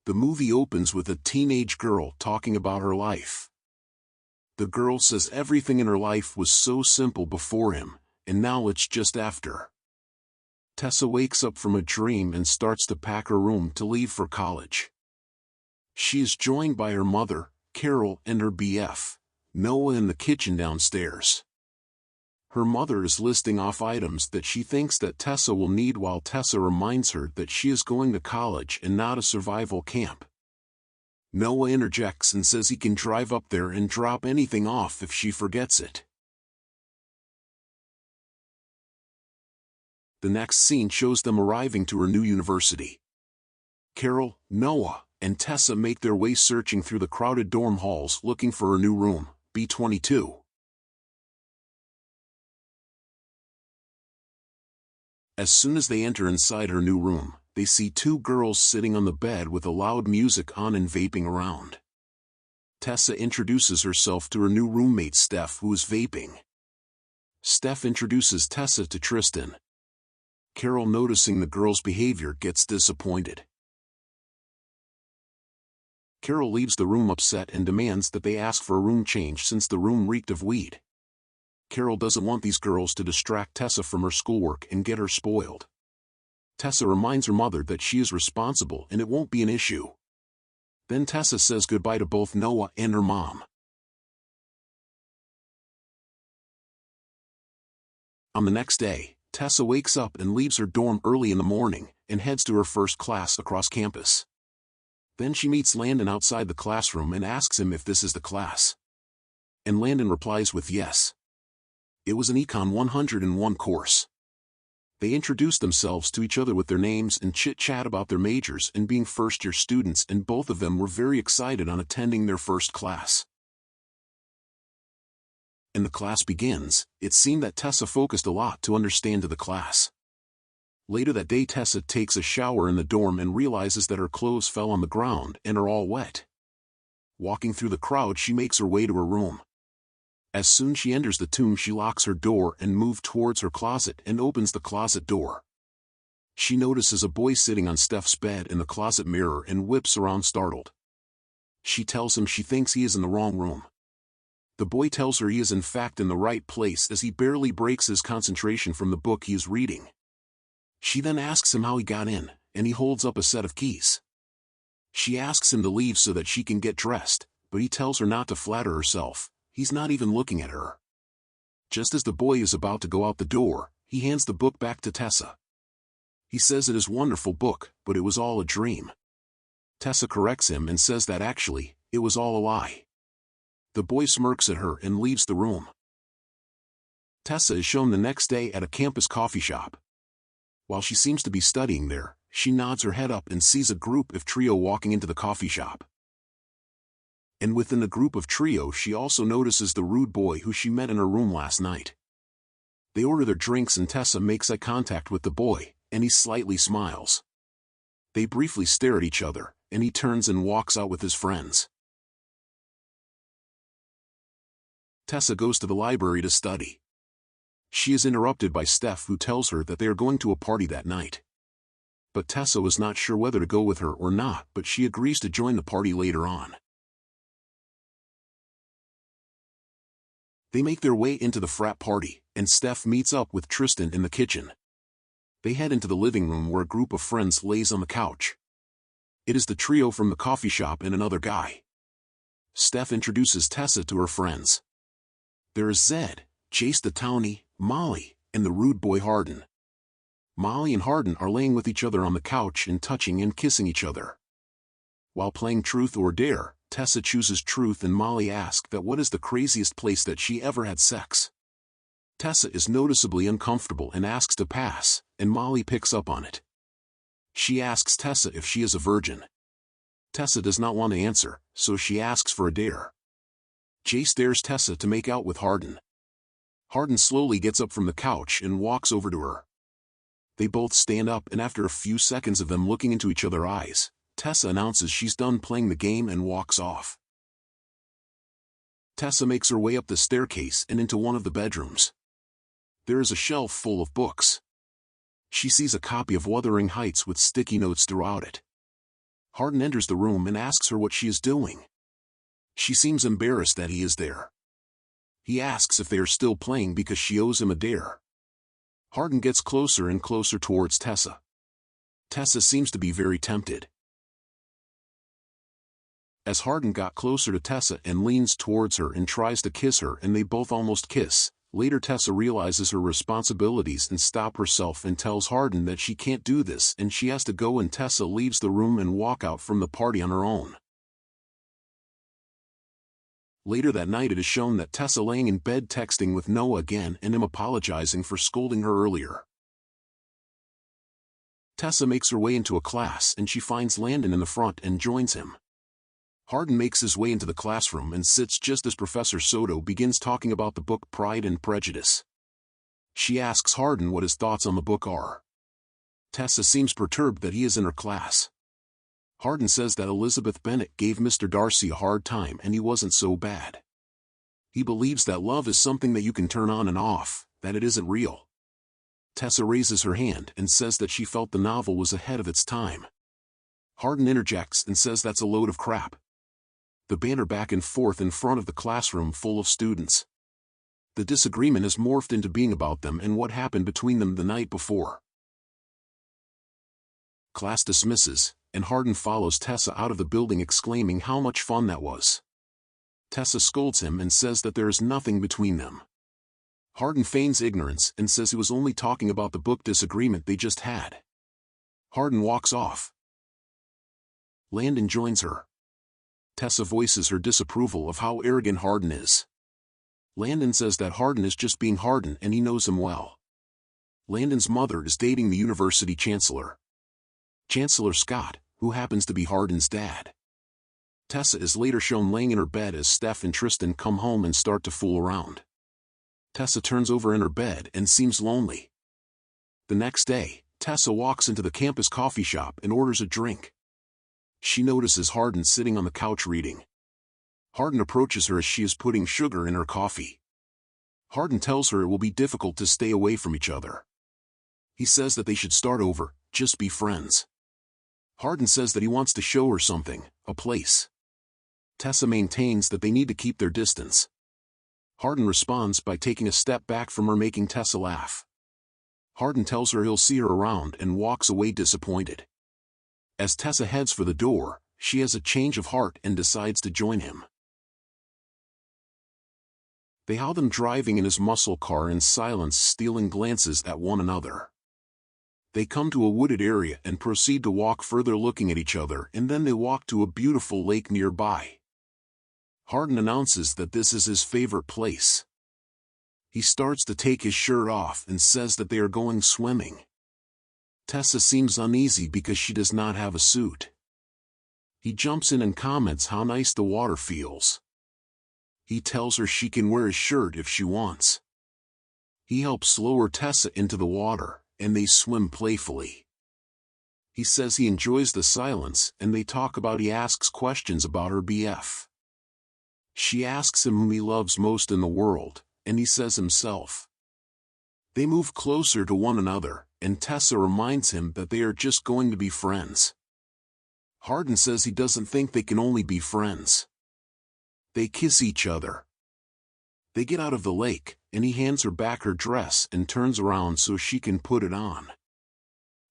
The movie opens with a teenage girl talking about her life. The girl says everything in her life was so simple before him, and now it's just after. Tessa wakes up from a dream and starts to pack her room to leave for college. She is joined by her mother, Carol, and her BF, Noah, in the kitchen downstairs. Her mother is listing off items that she thinks that Tessa will need, while Tessa reminds her that she is going to college and not a survival camp. Noah interjects and says he can drive up there and drop anything off if she forgets it. The next scene shows them arriving to her new university. Carol, Noah, and Tessa make their way searching through the crowded dorm halls looking for her new room, B22. As soon as they enter inside her new room, they see two girls sitting on the bed with a loud music on and vaping around. Tessa introduces herself to her new roommate Steph, who is vaping. Steph introduces Tessa to Tristan. Carol, noticing the girls' behavior, gets disappointed. Carol leaves the room upset and demands that they ask for a room change since the room reeked of weed. Carol doesn't want these girls to distract Tessa from her schoolwork and get her spoiled. Tessa reminds her mother that she is responsible and it won't be an issue. Then Tessa says goodbye to both Noah and her mom. On the next day, Tessa wakes up and leaves her dorm early in the morning and heads to her first class across campus. Then she meets Landon outside the classroom and asks him if this is the class. And Landon replies with yes. It was an Econ 101 course. They introduced themselves to each other with their names and chit-chat about their majors and being first-year students, and both of them were very excited on attending their first class. And the class begins. It seemed that Tessa focused a lot to understand to the class. Later that day, Tessa takes a shower in the dorm and realizes that her clothes fell on the ground and are all wet. Walking through the crowd, she makes her way to her room. As soon as she enters the tomb, she locks her door and moves towards her closet and opens the closet door. She notices a boy sitting on Steph's bed in the closet mirror and whips around startled. She tells him she thinks he is in the wrong room. The boy tells her he is in fact in the right place, as he barely breaks his concentration from the book he is reading. She then asks him how he got in, and he holds up a set of keys. She asks him to leave so that she can get dressed, but he tells her not to flatter herself. He's not even looking at her. Just as the boy is about to go out the door, he hands the book back to Tessa. He says it is a wonderful book, but it was all a dream. Tessa corrects him and says that actually, it was all a lie. The boy smirks at her and leaves the room. Tessa is shown the next day at a campus coffee shop. While she seems to be studying there, she nods her head up and sees a group of trio walking into the coffee shop. And within the group of trio, she also notices the rude boy who she met in her room last night. They order their drinks and Tessa makes eye contact with the boy, and he slightly smiles. They briefly stare at each other, and he turns and walks out with his friends. Tessa goes to the library to study. She is interrupted by Steph, who tells her that they are going to a party that night. But Tessa was not sure whether to go with her or not, but she agrees to join the party later on. They make their way into the frat party, and Steph meets up with Tristan in the kitchen. They head into the living room where a group of friends lays on the couch. It is the trio from the coffee shop and another guy. Steph introduces Tessa to her friends. There is Zed, Chase the townie, Molly, and the rude boy Hardin. Molly and Hardin are laying with each other on the couch and touching and kissing each other. While playing Truth or Dare, Tessa chooses Truth and Molly asks that what is the craziest place that she ever had sex. Tessa is noticeably uncomfortable and asks to pass, and Molly picks up on it. She asks Tessa if she is a virgin. Tessa does not want to answer, so she asks for a dare. Jace dares Tessa to make out with Hardin. Hardin slowly gets up from the couch and walks over to her. They both stand up, and after a few seconds of them looking into each other's eyes, Tessa announces she's done playing the game and walks off. Tessa makes her way up the staircase and into one of the bedrooms. There is a shelf full of books. She sees a copy of Wuthering Heights with sticky notes throughout it. Hardin enters the room and asks her what she is doing. She seems embarrassed that he is there. He asks if they are still playing because she owes him a dare. Hardin gets closer and closer towards Tessa. Tessa seems to be very tempted. As Hardin got closer to Tessa and leans towards her and tries to kiss her and they both almost kiss, later Tessa realizes her responsibilities and stops herself and tells Hardin that she can't do this and she has to go, and Tessa leaves the room and walk out from the party on her own. Later that night it is shown that Tessa laying in bed texting with Noah again and him apologizing for scolding her earlier. Tessa makes her way into a class and she finds Landon in the front and joins him. Hardin makes his way into the classroom and sits just as Professor Soto begins talking about the book Pride and Prejudice. She asks Hardin what his thoughts on the book are. Tessa seems perturbed that he is in her class. Hardin says that Elizabeth Bennet gave Mr. Darcy a hard time and he wasn't so bad. He believes that love is something that you can turn on and off, that it isn't real. Tessa raises her hand and says that she felt the novel was ahead of its time. Hardin interjects and says that's a load of crap. The banter back and forth in front of the classroom full of students. The disagreement has morphed into being about them and what happened between them the night before. Class dismisses, and Hardin follows Tessa out of the building exclaiming how much fun that was. Tessa scolds him and says that there is nothing between them. Hardin feigns ignorance and says he was only talking about the book disagreement they just had. Hardin walks off. Landon joins her. Tessa voices her disapproval of how arrogant Hardin is. Landon says that Hardin is just being Hardin and he knows him well. Landon's mother is dating the university chancellor. Chancellor Scott, who happens to be Hardin's dad. Tessa is later shown laying in her bed as Steph and Tristan come home and start to fool around. Tessa turns over in her bed and seems lonely. The next day, Tessa walks into the campus coffee shop and orders a drink. She notices Hardin sitting on the couch reading. Hardin approaches her as she is putting sugar in her coffee. Hardin tells her it will be difficult to stay away from each other. He says that they should start over, just be friends. Hardin says that he wants to show her something, a place. Tessa maintains that they need to keep their distance. Hardin responds by taking a step back from her, making Tessa laugh. Hardin tells her he'll see her around and walks away disappointed. As Tessa heads for the door, she has a change of heart and decides to join him. They haul them driving in his muscle car in silence, stealing glances at one another. They come to a wooded area and proceed to walk further, looking at each other, and then they walk to a beautiful lake nearby. Hardin announces that this is his favorite place. He starts to take his shirt off and says that they are going swimming. Tessa seems uneasy because she does not have a suit. He jumps in and comments how nice the water feels. He tells her she can wear his shirt if she wants. He helps lower Tessa into the water, and they swim playfully. He says he enjoys the silence, and they talk about, he asks questions about her BF. She asks him whom he loves most in the world, and he says himself. They move closer to one another, and Tessa reminds him that they are just going to be friends. Hardin says he doesn't think they can only be friends. They kiss each other. They get out of the lake, and he hands her back her dress and turns around so she can put it on.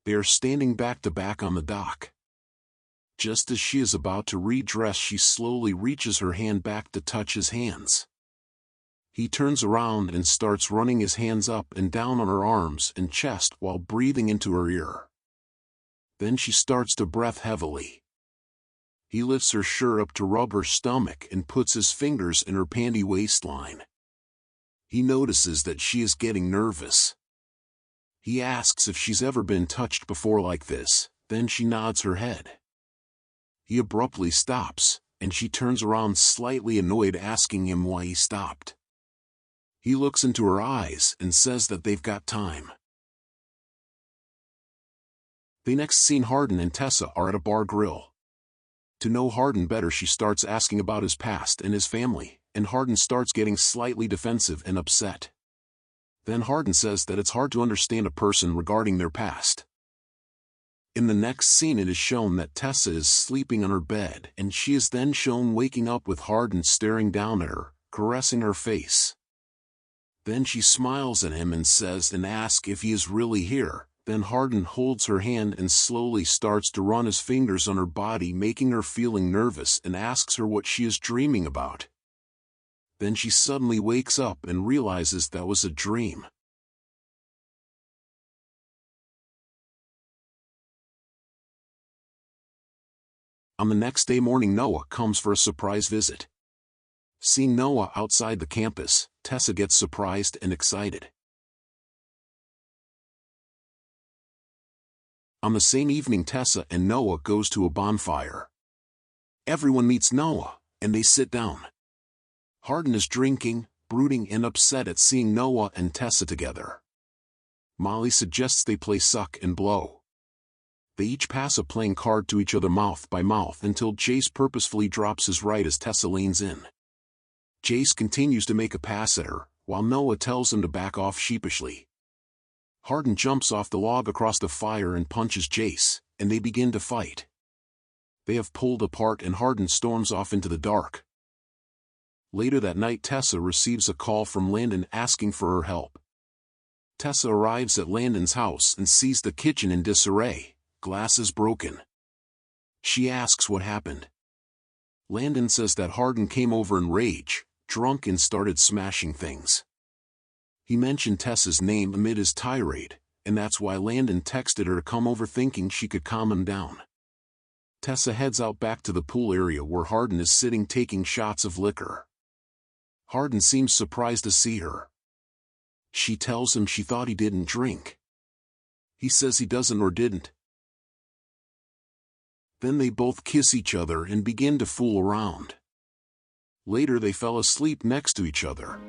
They are standing back to back on the dock. Just as she is about to redress, she slowly reaches her hand back to touch his hands. He turns around and starts running his hands up and down on her arms and chest while breathing into her ear. Then she starts to breath heavily. He lifts her shirt up to rub her stomach and puts his fingers in her panty waistline. He notices that she is getting nervous. He asks if she's ever been touched before like this, then she nods her head. He abruptly stops, and she turns around slightly annoyed, asking him why he stopped. He looks into her eyes and says that they've got time. The next scene, Hardin and Tessa are at a bar grill. To know Hardin better, she starts asking about his past and his family, and Hardin starts getting slightly defensive and upset. Then Hardin says that it's hard to understand a person regarding their past. In the next scene it is shown that Tessa is sleeping on her bed and she is then shown waking up with Hardin staring down at her, caressing her face. Then she smiles at him and says and asks if he is really here. Then Hardin holds her hand and slowly starts to run his fingers on her body, making her feeling nervous, and asks her what she is dreaming about. Then she suddenly wakes up and realizes that was a dream. On the next day morning, Noah comes for a surprise visit. Seeing Noah outside the campus, Tessa gets surprised and excited. On the same evening, Tessa and Noah goes to a bonfire. Everyone meets Noah, and they sit down. Hardin is drinking, brooding and upset at seeing Noah and Tessa together. Molly suggests they play suck and blow. They each pass a playing card to each other mouth by mouth until Jace purposefully drops his right as Tessa leans in. Jace continues to make a pass at her, while Noah tells him to back off sheepishly. Hardin jumps off the log across the fire and punches Jace, and they begin to fight. They have pulled apart and Hardin storms off into the dark. Later that night, Tessa receives a call from Landon asking for her help. Tessa arrives at Landon's house and sees the kitchen in disarray. Glass is broken. She asks what happened. Landon says that Hardin came over in rage, drunk, and started smashing things. He mentioned Tessa's name amid his tirade, and that's why Landon texted her to come over thinking she could calm him down. Tessa heads out back to the pool area where Hardin is sitting taking shots of liquor. Hardin seems surprised to see her. She tells him she thought he didn't drink. He says he doesn't or didn't. Then they both kiss each other and begin to fool around. Later they fell asleep next to each other.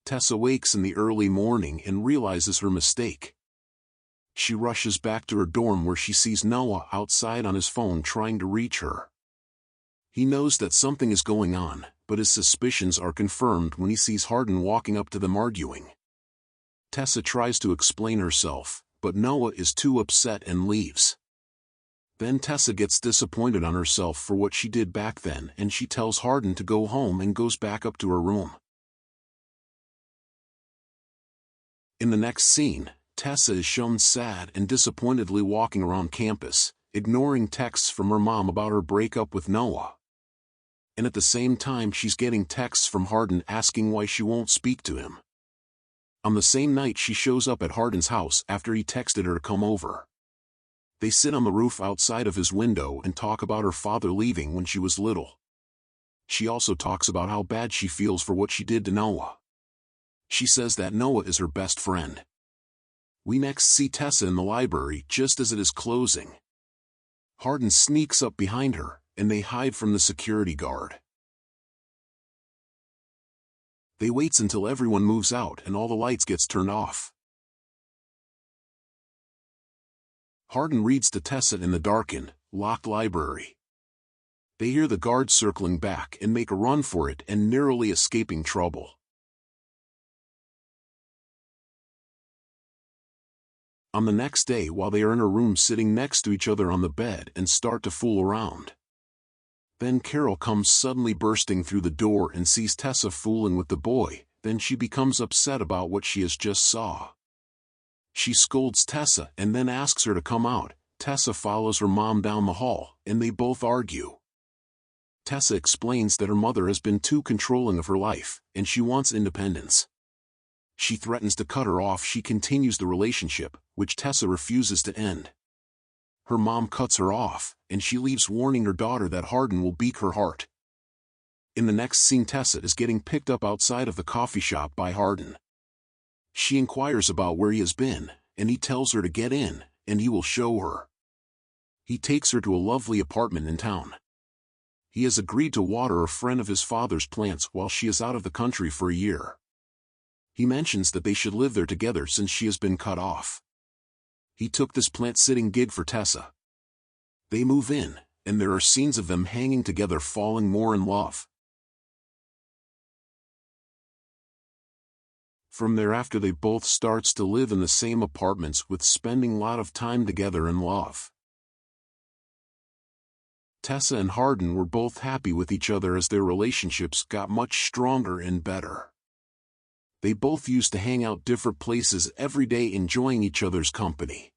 Tessa wakes in the early morning and realizes her mistake. She rushes back to her dorm where she sees Noah outside on his phone trying to reach her. He knows that something is going on, but his suspicions are confirmed when he sees Hardin walking up to them arguing. Tessa tries to explain herself, but Noah is too upset and leaves. Then Tessa gets disappointed on herself for what she did back then, and she tells Hardin to go home and goes back up to her room. In the next scene, Tessa is shown sad and disappointedly walking around campus, ignoring texts from her mom about her breakup with Noah. And at the same time she's getting texts from Hardin asking why she won't speak to him. On the same night she shows up at Hardin's house after he texted her to come over. They sit on the roof outside of his window and talk about her father leaving when she was little. She also talks about how bad she feels for what she did to Noah. She says that Noah is her best friend. We next see Tessa in the library just as it is closing. Hardin sneaks up behind her, and they hide from the security guard. They wait until everyone moves out and all the lights gets turned off. Hardin reads to Tessa in the darkened, locked library. They hear the guards circling back and make a run for it and narrowly escaping trouble. On the next day, while they are in her room sitting next to each other on the bed and start to fool around. Then Carol comes suddenly bursting through the door and sees Tessa fooling with the boy, then she becomes upset about what she has just saw. She scolds Tessa and then asks her to come out. Tessa follows her mom down the hall, and they both argue. Tessa explains that her mother has been too controlling of her life, and she wants independence. She threatens to cut her off. She continues the relationship, which Tessa refuses to end. Her mom cuts her off, and she leaves warning her daughter that Hardin will break her heart. In the next scene, Tessa is getting picked up outside of the coffee shop by Hardin. She inquires about where he has been, and he tells her to get in, and he will show her. He takes her to a lovely apartment in town. He has agreed to water a friend of his father's plants while she is out of the country for a year. He mentions that they should live there together since she has been cut off. He took this plant-sitting gig for Tessa. They move in, and there are scenes of them hanging together, falling more in love. From thereafter they both starts to live in the same apartments with spending a lot of time together in love. Tessa and Hardin were both happy with each other as their relationships got much stronger and better. They both used to hang out different places every day enjoying each other's company.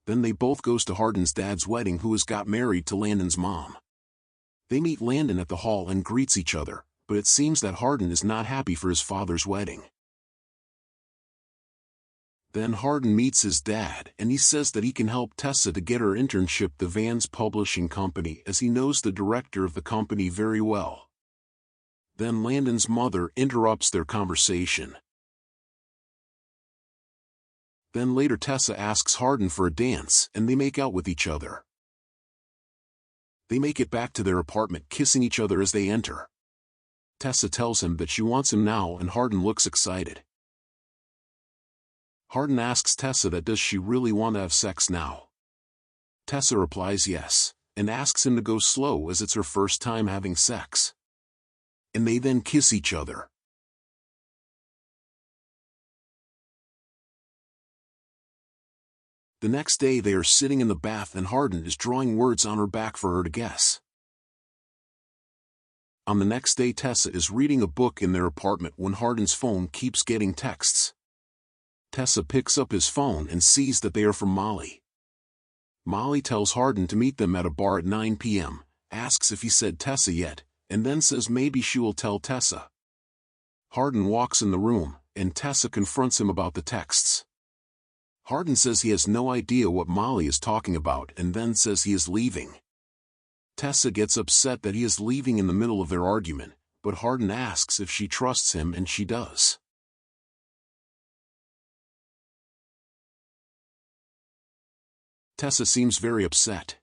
Then they both goes to Hardin's dad's wedding, who has got married to Landon's mom. They meet Landon at the hall and greets each other, but it seems that Hardin is not happy for his father's wedding. Then Hardin meets his dad and he says that he can help Tessa to get her internship the Vans Publishing Company, as he knows the director of the company very well. Then Landon's mother interrupts their conversation. Then later Tessa asks Hardin for a dance and they make out with each other. They make it back to their apartment kissing each other as they enter. Tessa tells him that she wants him now and Hardin looks excited. Hardin asks Tessa that does she really want to have sex now. Tessa replies yes, and asks him to go slow as it's her first time having sex. And they then kiss each other. The next day they are sitting in the bath and Hardin is drawing words on her back for her to guess. On the next day Tessa is reading a book in their apartment when Hardin's phone keeps getting texts. Tessa picks up his phone and sees that they are from Molly. Molly tells Hardin to meet them at a bar at 9 p.m., asks if he said Tessa yet, and then says maybe she will tell Tessa. Hardin walks in the room, and Tessa confronts him about the texts. Hardin says he has no idea what Molly is talking about and then says he is leaving. Tessa gets upset that he is leaving in the middle of their argument, but Hardin asks if she trusts him and she does. Tessa seems very upset.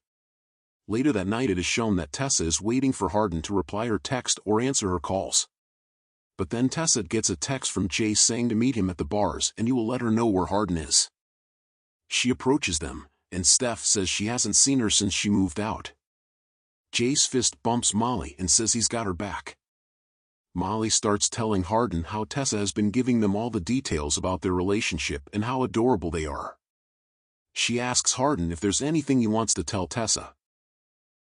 Later that night it is shown that Tessa is waiting for Hardin to reply her text or answer her calls. But then Tessa gets a text from Jay saying to meet him at the bars and he will let her know where Hardin is. She approaches them, and Steph says she hasn't seen her since she moved out. Jay's fist bumps Molly and says he's got her back. Molly starts telling Hardin how Tessa has been giving them all the details about their relationship and how adorable they are. She asks Hardin if there's anything he wants to tell Tessa.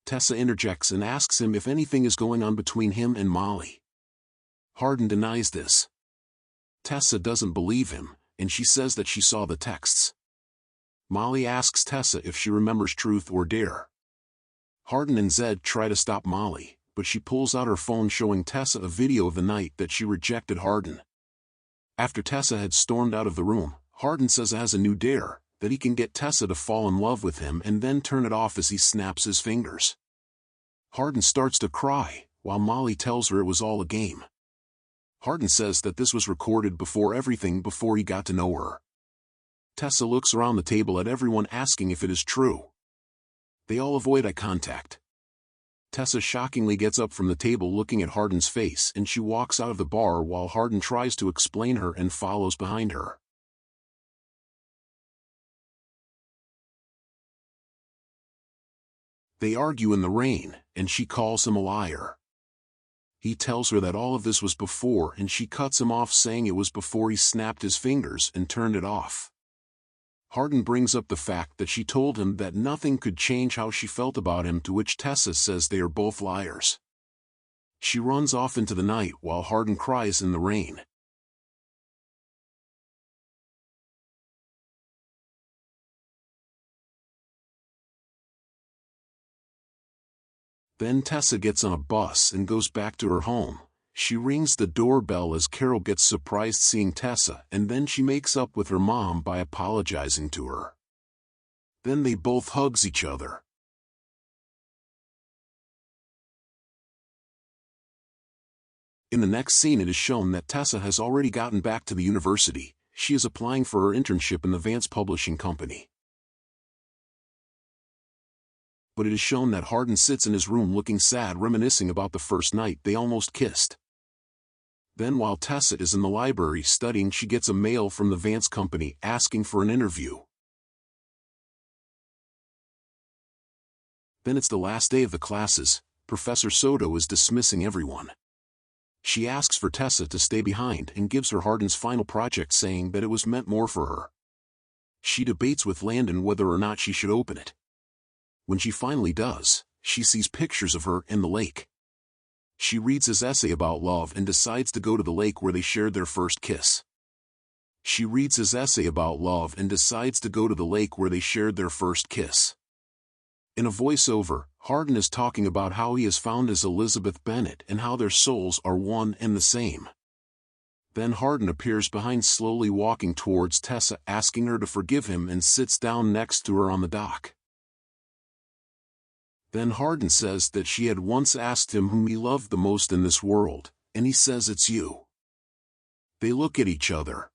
Tessa interjects and asks him if anything is going on between him and Molly. Hardin denies this. Tessa doesn't believe him, and she says that she saw the texts. Molly asks Tessa if she remembers Truth or Dare. Hardin and Zed try to stop Molly, but she pulls out her phone showing Tessa a video of the night that she rejected Hardin. After Tessa had stormed out of the room, Hardin says he has a new dare, that he can get Tessa to fall in love with him and then turn it off as he snaps his fingers. Hardin starts to cry, while Molly tells her it was all a game. Hardin says that this was recorded before he got to know her. Tessa looks around the table at everyone asking if it is true. They all avoid eye contact. Tessa shockingly gets up from the table looking at Hardin's face and she walks out of the bar while Hardin tries to explain her and follows behind her. They argue in the rain, and she calls him a liar. He tells her that all of this was before and she cuts him off saying it was before he snapped his fingers and turned it off. Hardin brings up the fact that she told him that nothing could change how she felt about him, to which Tessa says they are both liars. She runs off into the night while Hardin cries in the rain. Then Tessa gets on a bus and goes back to her home. She rings the doorbell as Carol gets surprised seeing Tessa, and then she makes up with her mom by apologizing to her. Then they both hugs each other. In the next scene it is shown that Tessa has already gotten back to the university. She is applying for her internship in the Vans Publishing Company. But it is shown that Hardin sits in his room looking sad, reminiscing about the first night they almost kissed. Then while Tessa is in the library studying, she gets a mail from the Vans company asking for an interview. Then it's the last day of the classes. Professor Soto is dismissing everyone. She asks for Tessa to stay behind and gives her Hardin's final project, saying that it was meant more for her. She debates with Landon whether or not she should open it. When she finally does, she sees pictures of her in the lake. She reads his essay about love and decides to go to the lake where they shared their first kiss. She reads his essay about love and decides to go to the lake where they shared their first kiss. In a voiceover, Hardin is talking about how he has found his Elizabeth Bennet and how their souls are one and the same. Then Hardin appears behind, slowly walking towards Tessa, asking her to forgive him, and sits down next to her on the dock. Then Hardin says that she had once asked him whom he loved the most in this world, and he says it's you. They look at each other,